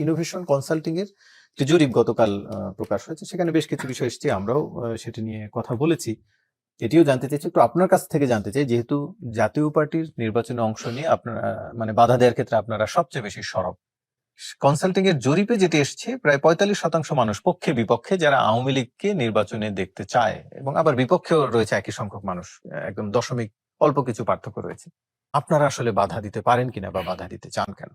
Innovation consulting এর যে জরিপ গতকাল প্রকাশ হয়েছে, সেখানে বেশ কিছু বিষয় এসেছে, আমরাও সেটা নিয়ে কথা বলেছি। এটিও জানতে চাইছি, একটু আপনার কাছ থেকে জানতে চাই, যেহেতু জাতীয় পার্টির নির্বাচনে অংশ নিয়ে আপনারা মানে বাধা দেওয়ার ক্ষেত্রে আপনারা সবচেয়ে বেশি সরব। কনসাল্টিং এর জরিপে যেটি এসছে, প্রায় 45% মানুষ পক্ষে বিপক্ষে যারা আওয়ামী লীগকে নির্বাচনে দেখতে চায়, এবং আবার বিপক্ষেও রয়েছে একই সংখ্যক মানুষ, একদম দশমিক অল্প কিছু পার্থক্য রয়েছে। আপনারা আসলে বাধা দিতে পারেন কিনা বা বাধা দিতে চান কেন?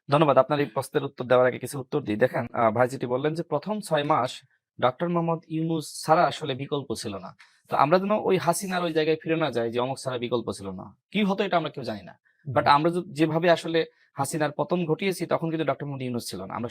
ধন্যবাদ। আপনার এই প্রশ্নের উত্তর দেওয়ার আগে কিছু উত্তর দিই। দেখেন, ভাই যেটি বললেন যে প্রথম 6 মাস ডক্টর মোহাম্মদ ইউনূস ছাড়া আসলে বিকল্প ছিল না। তো আমরা যেন ওই হাসিনার ওই জায়গায় ফিরে না যাই যে অমুক ছাড়া বিকল্প ছিল না। কি হতো এটা আমরা কেউ জানি না। বাট আমরা যেভাবে আসলে হাসিনার পতন ঘটিয়েছি, তখন কিন্তু ডক্টর মোহাম্মদ ইউনূস ছিল না। আমরা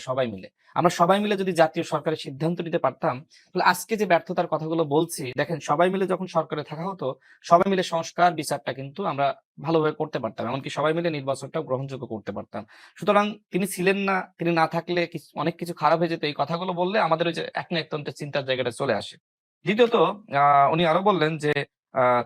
সবাই মিলে যদি জাতীয় সরকারের সিদ্ধান্ত নিতে পারতাম, তাহলে আজকে যে ব্যর্থতার কথাগুলো বলছি, দেখেন সবাই মিলে যখন সরকারে থাকা হতো, সবাই মিলে সংস্কার বিচারটা কিন্তু আমরা ভালোভাবে করতে পারতাম, এমনকি সবাই মিলে নির্বাচনটা গ্রহণযোগ্য করতে পারতাম। সুতরাং তিনি ছিলেন না, তিনি না থাকলে অনেক কিছু খারাপ হয়ে যেত, এই কথাগুলো বললে আমাদের ওই যে এক না একতন্ত্রের চিন্তার জায়গাটা চলে আসে। দ্বিতীয়ত, উনি আরো বললেন যে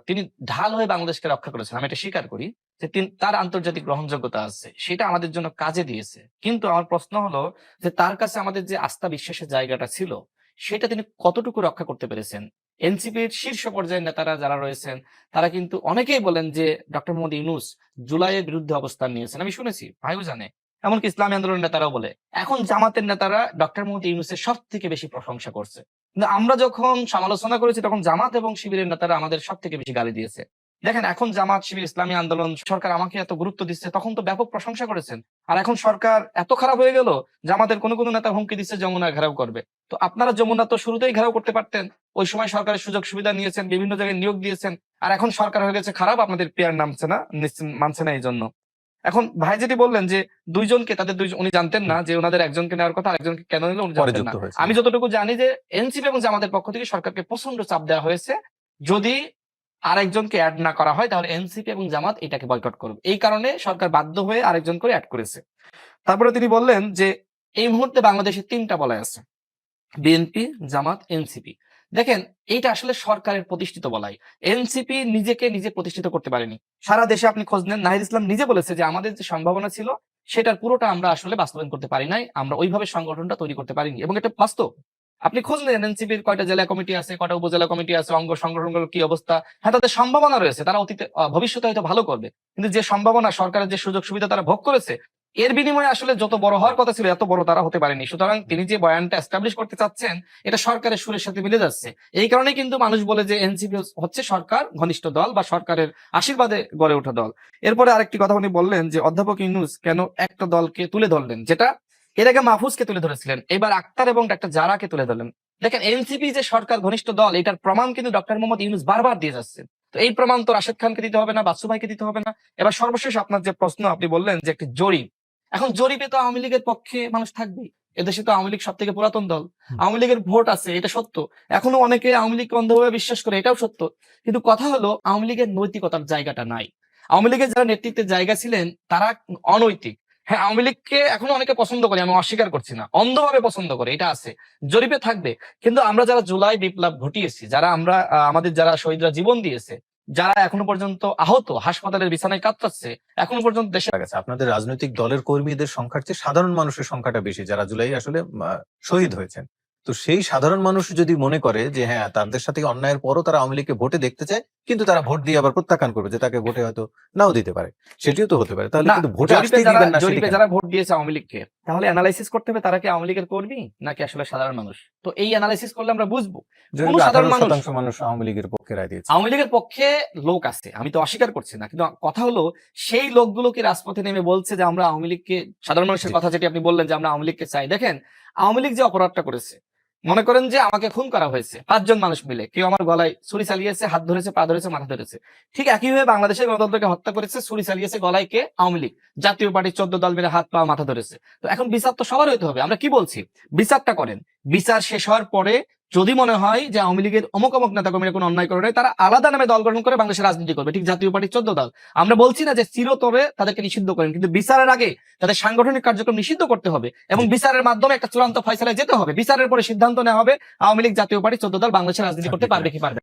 তিনি ঢাল হয়ে বাংলাদেশকে রক্ষা করেছেন। আমি এটা স্বীকার করি যে তার আন্তর্জাতিক গ্রহণযোগ্যতা আছে, সেটা আমাদের জন্য কাজে দিয়েছে। কিন্তু আমার প্রশ্ন হলো যে তার কাছে আমাদের যে আস্থা বিশ্বাসের জায়গাটা ছিল, সেটা তিনি কতটুকু রক্ষা করতে পেরেছেন? এনসিপির শীর্ষ পর্যায়ের নেতারা যারা রয়েছেন, তারা কিন্তু অনেকেই বলেন যে ডক্টর মোহাম্মদ ইউনূস জুলাইয়ের বিরুদ্ধে অবস্থান নিয়েছেন। আমি শুনেছি, ভাইও জানে, এমনকি ইসলামী আন্দোলনের নেতারাও বলে। এখন জামাতের নেতারা ডক্টর মোহাম্মদ ইউনূসের সব থেকে বেশি প্রশংসা করছে, কিন্তু আমরা যখন সমালোচনা করেছি, তখন জামাত এবং শিবিরের নেতারা আমাদের সব থেকে বেশি গালি দিয়েছে। দেখেন, এখন জামাত, শিবির, ইসলামী আন্দোলন, সরকার আমাকে এত গুরুত্ব দিচ্ছে, তখন তো ব্যাপক প্রশংসা করেছেন। আর এখন সরকার এত খারাপ হয়ে গেল, জামাতের কোনো নেতা হুমকি দিচ্ছে যমুনা ঘেরাও করবে। তো আপনারা যমুনা তো শুরুতেই ঘেরাও করতে পারতেন। ওই সময় সরকারের সুযোগ সুবিধা নিয়েছেন, বিভিন্ন জায়গায় নিয়োগ দিয়েছেন। আর এখন সরকার হয়ে গেছে খারাপ, আপনাদের পেয়ার মানছে না এই জন্য। এখন ভাই যেটি বললেন যে দুইজনকে, উনি জানতেন না যে ওনাদের একজনকে নেওয়ার কথা, আরেকজনকে কেন নিল উনি জানতেন না। আমি যতটুকু জানি যে এনসিপি এবং জামাতের পক্ষ থেকে সরকারকে প্রচন্ড চাপ দেওয়া হয়েছে, যদি আরেকজনকে অ্যাড না করা হয় তাহলে এনসিপি এবং জামাত এটাকে বয়কট করবে। এই কারণে সরকার বাধ্য হয়ে আরেকজন করে অ্যাড করেছে। তারপরে তিনি বললেন যে এই মুহূর্তে বাংলাদেশে 3টা বলয় আছে, বিএনপি, জামাত, এনসিপি। দেখেন, এইটা আসলে সরকারের প্রতিষ্ঠিত বলাই। এনসিপি নিজেকে নিজে প্রতিষ্ঠিত করতে পারেনি। সারা দেশে আপনি খোঁজ নেন, নাহিদ ইসলাম নিজে বলেছে যে আমাদের যে সম্ভাবনা ছিল, সেটার পুরোটা আমরা আসলে বাস্তবায়ন করতে পারি নাই, আমরা ওইভাবে সংগঠনটা তৈরি করতে পারিনি, এবং এটা বাস্তব। আপনি খোঁজ নেন এনসিপির কয়টা জেলা কমিটি আছে, কয়টা উপজেলা কমিটি আছে, অঙ্গ সংগঠনগুলোর কি অবস্থা। হ্যাঁ, তাদের সম্ভাবনা রয়েছে, তারা অতীতে ভবিষ্যতে হয়তো ভালো করবে, কিন্তু যে সম্ভাবনা, সরকারের যে সুযোগ সুবিধা তারা ভোগ করেছে, এর বিনিময়ে আসলে যত বড় হওয়ার কথা ছিল, এত বড় তারা হতে পারেনি। সুতরাং তিনি যে বয়ানটা এস্টাবলিশ করতে চাচ্ছেন, এটা সরকারের সুরের সাথে মিলে যাচ্ছে। এই কারণে কিন্তু মানুষ বলে যে এনসিপি হচ্ছে সরকার ঘনিষ্ঠ দল বা সরকারের আশীর্বাদে গড়ে ওঠা দল। এরপরে আরেকটি কথা উনি বললেন যে অধ্যাপক ইউনূস কেন একটা দলকে তুলে ধরলেন, যেটা এর আগে মাহফুজকে তুলে ধরেছিলেন, এবার আক্তার এবং ডাক্তার জারাকে তুলে ধরলেন। দেখেন, এনসিপি যে সরকার ঘনিষ্ঠ দল, এটার প্রমাণ কিন্তু ডক্টর মোহাম্মদ ইউনূস বারবার দিয়ে যাচ্ছেন। তো এই প্রমাণ তো রাশেদ খানকে দিতে হবে না, বাচ্চু ভাইকে দিতে হবে না। এবার সর্বশেষ আপনার যে প্রশ্ন, আপনি বললেন যে একটি জরিপ, এখন জরিপে তো আওয়ামী লীগের পক্ষে মানুষ থাকবেই। এদেশে তো আওয়ামী লীগ সব থেকে পুরাতন দল, আওয়ামী লীগের ভোট আছে, এটা সত্য। এখনো অনেকে আওয়ামী লীগকে অন্ধভাবে বিশ্বাস করে, এটাও সত্য। কিন্তু কথা হলো, আওয়ামী লীগের নৈতিকতার জায়গাটা নাই। আওয়ামী লীগের যারা নেতৃত্বের জায়গা ছিলেন, তারা অনৈতিক। হ্যাঁ, আওয়ামী লীগকে এখন অনেকে পছন্দ করে, আমি অস্বীকার করছি না, অন্ধভাবে পছন্দ করে, এটা আছে, জরিপে থাকবে। কিন্তু আমরা যারা জুলাই বিপ্লব ঘটিয়েছি, যারা আমরা আমাদের যারা শহীদরা জীবন দিয়েছে, যারা এখনো পর্যন্ত আহত, হাসপাতালের বিছানায় কাতরাচ্ছে, এখনো পর্যন্ত দেশে গেছে, আপনাদের রাজনৈতিক দলের কর্মীদের সংখ্যার চেয়ে সাধারণ মানুষের সংখ্যাটা বেশি, যারা জুলাই আসলে শহীদ হয়েছেন। তো সেই সাধারণ মানুষ যদি মনে করে যে হ্যাঁ, তাদের সাথে অন্যায়ের পরও তারা আওয়ামী লীগকে ভোটে দেখতে চায়, কিন্তু তারা ভোট দিয়ে আবার প্রত্যাখ্যান করবে, যে তাকে ভোটে হয়তো নাও দিতে পারে, সেটিও তো হতে পারে। তাহলে কিন্তু ভোটে আসতেই দিবেন না। জরিপে যারা ভোট দিয়েছে আওয়ামী লীগকে, তাহলে অ্যানালাইসিস করতে হবে তারা কি আওয়ামী লীগের কর্মী নাকি আসলে সাধারণ মানুষ। তো এই অ্যানালাইসিস করলে আমরা বুঝবো কোন সাধারণ মানুষ আওয়ামী লীগের পক্ষে রায় দিয়েছে। আওয়ামী লীগের পক্ষে লোক আছে, আমি তো অস্বীকার করছি না, কিন্তু কথা হলো সেই লোকগুলোকে রাজপথে নেমে বলছে যে আমরা আওয়ামী লীগকে, সাধারণ মানুষের কথা যেটি আপনি বললেন যে আমরা আওয়ামী লীগকে চাই। দেখেন, আওয়ামী লীগ যে অপরাধটা করেছে, মনে করেন যে আমাকে খুন করা হয়েছে 5 জন মানুষ মিলে, কেউ আমার গলায় ছুরি চালিয়েছে, হাত ধরেছে, পা ধরেছে, মাথা ধরেছে। ঠিক একইভাবে বাংলাদেশের গণতন্ত্রকে হত্যা করেছে, ছুরি চালিয়েছে গলায় কে? আওয়ামী লীগ। জাতীয় পার্টির 14 দল মিলে হাত পা মাথা ধরেছে। তো এখন বিচার তো সবার হইতে হবে। আমরা কি বলছি? বিচারটা করেন। বিচার শেষ হওয়ার পরে যদি মনে হয় যে আওয়ামী লীগের অমুক নেতা কর্মীরা কোনো অন্যায় করে, তারা আলাদা নামে দল গঠন করে বাংলাদেশের রাজনীতি করবে, ঠিক জাতীয় পার্টির 14 দল। আমরা বলছি না যে চিরতরে তাদেরকে নিষিদ্ধ করেন, কিন্তু বিচারের আগে তাদের সাংগঠনিক কার্যক্রম নিষিদ্ধ করতে হবে, এবং বিচারের মাধ্যমে একটা চূড়ান্ত ফয়সালায় যেতে হবে। বিচারের পরে সিদ্ধান্ত নেওয়া হবে আওয়ামী লীগ, জাতীয় পার্টি, 14 দল বাংলাদেশের রাজনীতি করতে পারবে কি পারবে।